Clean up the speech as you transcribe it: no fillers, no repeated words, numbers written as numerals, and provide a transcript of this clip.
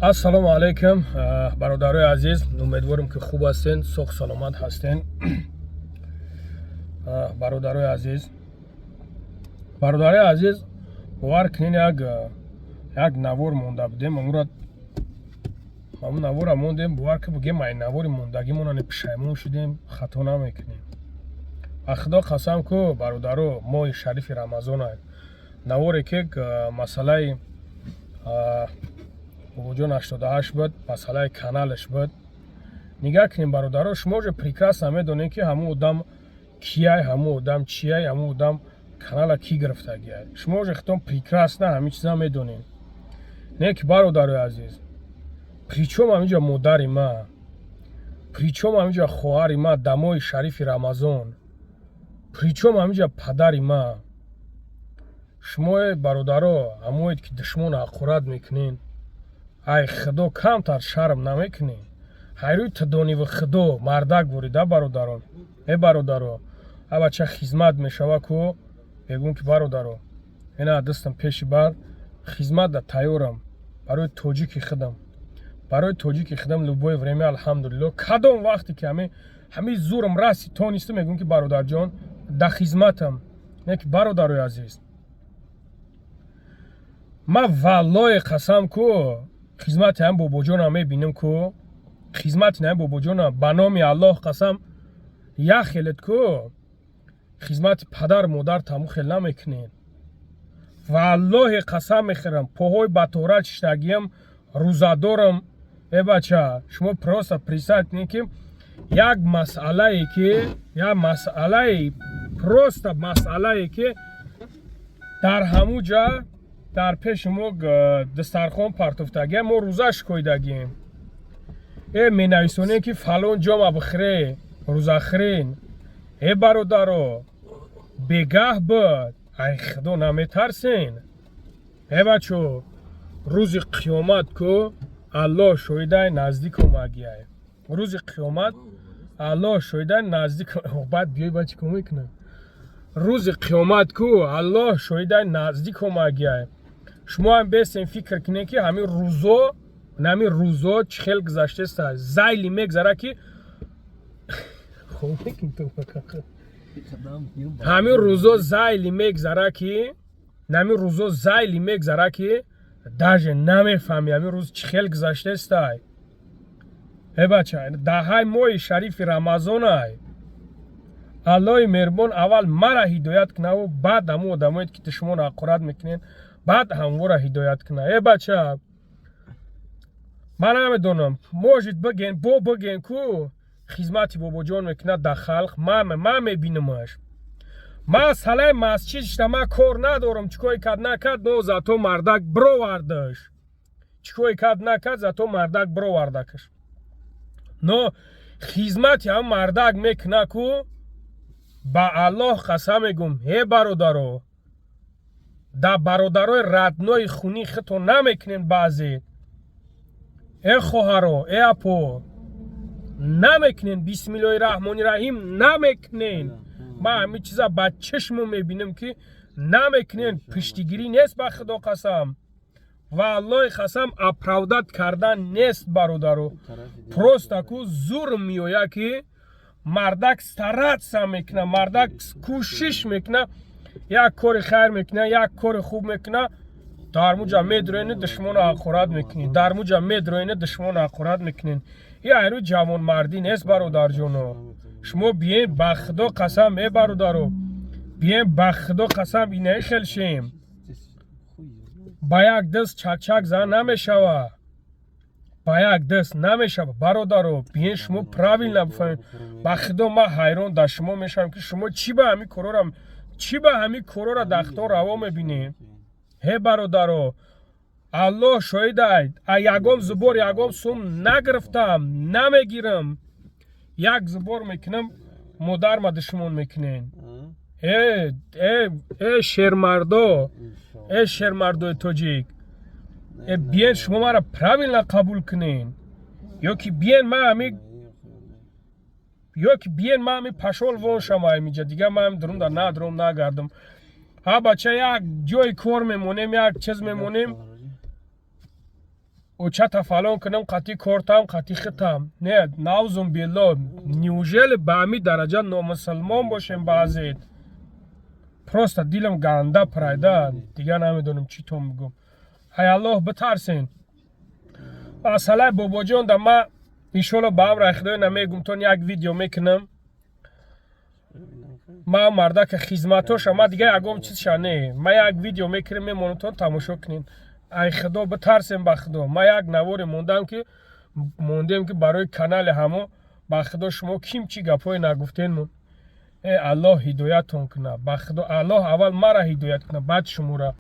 ассалому алайкум, бародарои азиз, умедворим ки хуб ҳастен, соҳ саломат ҳастен. бародарои азиз, бовар кунед, як навор монда будем, амуро навора мондем, бовар ки бигем ай навори мондагимонане пушаймон шудем, хато намекунем. ба худо қасам ку бародаро, моҳи шарифи рамазон аст. Наворе ки масъалаи бобоҷон 88 буд, масъалаи каналаш буд. Нигаҳ кунем бародаро, шумо ҷо прекрасно медонем ки ҳамон одам кияй, ҳамон одам чияй, ҳамон одам канала ки гирифтагияй. Шумо ҷо хитон прекрасно ҳамин чиза медонем. Не ки бародарои азиз, причём ҳаминҷа модари ма, причём ҳаминҷа хоҳари ма дар моҳи шарифи рамазон, причём ҳаминҷа падари ма. шумо бародаро, ҳамоед ки душмон ҳақорат мекунед, ай худо камтар шарм намекунед? ҳайрӯи тадониву худо мардак бурида бародарон. Бародаро, бача хизмат мешава ку, бегум ки бародаро, ина дастам пеши бар, хизмат да тайёрам барои тоҷики худам. Барои тоҷики худам любое время, алҳамдулилло, кадом вақте ки ҳамин зӯрам раси тонисту, мегум ки бародарҷон, да хизматам. Не ки бародарои азиз, ма валлои қасам ку хизмати ҳам бобоҷонам мебинам ку, хизмати ҳам бобоҷонам ба номи аллоҳ қасам як хелет ку, хизмати падар модар таму хел намекунед. Валлоҳи қасам мехӯрам, поҳои батора чиштагиям, рӯзадорам. Бача, шумо просто представь кунед ки як масъалае ки, просто масъалае ки дар ҳамун ҷа дар пеши мо дастархон партофтагия, мо рӯза шикоидагием. менависонем ки фалон ҷома бихӯре, рӯзахӯрин. Бародаро, бегаҳ буд, ай худо наметарсен? Бачо, рӯзи қиёмат ку аллоҳ шоҳидай наздик омагияй. Рӯзи қиёмат аллоҳ шоҳидай наздик бад биёй бачи ко мекунам. Рӯзи қиёмат ку аллоҳ шоҳидай наздик омагияй. шумо ҳам бестем фикр кунед ки ҳамин рӯзо чӣ хел гузаштаста. зайли мегзара ки ҳамин рӯзо зайли мегзара ки даже намефаҳми ҳамин рӯз чӣ хел гузаштаста. бача, даҳаи моҳи шарифи рамазон ай. аллоҳи меҳрубон аввал мара ҳидоят кунаву баъд ҳамон одамоед ки душмон ҳақорат мекунед, баъд ҳамвора ҳидоят куна. Бача, ман намедонам, можед бигӯен ку хизмати бобоҷон мекунад дар халқ, ман мебинамаш. масъалаи масҷидшта ман кор надорам, чӣ кои кард накард, но зато мардак бировардаш. чӣ кои кард накард, зато мардак бировардакаш. но хизмати ҳам мардак мекуна ку, ба аллоҳ қасам мегӯм, бародаро, да бародарои раднои хуни худтон намекунен баъзе. хоҳаро, апо, намекунен, бисмиллоҳи раҳмони раҳим намекунен. ман ҳамин чиза ба чашмон мебинам ки намекунен. пуштигирӣ нест, ба худо қасам. валлоҳи қасам оправдат кардан нест бародаро. просто ку зурм меояд ки мардак старатса мекуна, мардак кӯшиш мекуна, як кори хайр мекуна, як кори хуб мекуна, дар муҷа медроёни душмону ҳақорат мекунед, дар муҷа медроёни душмону ҳақорат мекунед. ҳайрӯ ҷавонмардӣ нест бародарҷоно. шумо биен ба худо қасам, бародаро, биен ба худо қасам, инаи хелшем ба як даст чакчак зан намешава, ба як даст намешава. бародаро, биен шумо правилно бифаҳмед. ба худо ман ҳайрон дар шумо мешавам ки шумо чӣ ба ҳамин корора дар хитон раво мебинед. бародаро, аллоҳ шоҳидай, ягон зубор ягон сум нагирифтам, намегирам. як зубор мекунам, модарма душмон мекунен. шермардои тоҷик, биен шумо мара правилно қабул кунен, ёки биен ман ҳамин пашол вон шама ҳаминҷа дигар ман ҳам дурум надром нагардам. бача, як ҷои кор мемонем, як чиз мемонем, учата фалон кунам қати кортам қати хитам не навзум билла неужели ба ами дараҷа номусулмон бошем баъзед просто дилам ганда прайда дига намедонам чӣ то мегӯм ай аллоҳ битарсен масъалаи бобоҷон да ма иншолло ба амраи худоё намегӯм тон як видео мекунам ма мардака хизматоша ма дига ягом чизша не ма як видео мекунем мемонам тон тамошо кунед ай худо битарсем ба худо ма як наворе мондем ки барои канали ҳамо ба худо шумо ким чӣ гапҳое нагуфтенмон аллоҳ ҳидоятон кунад ба худо аллоҳ аввал мара ҳидоят кунад баъд шумора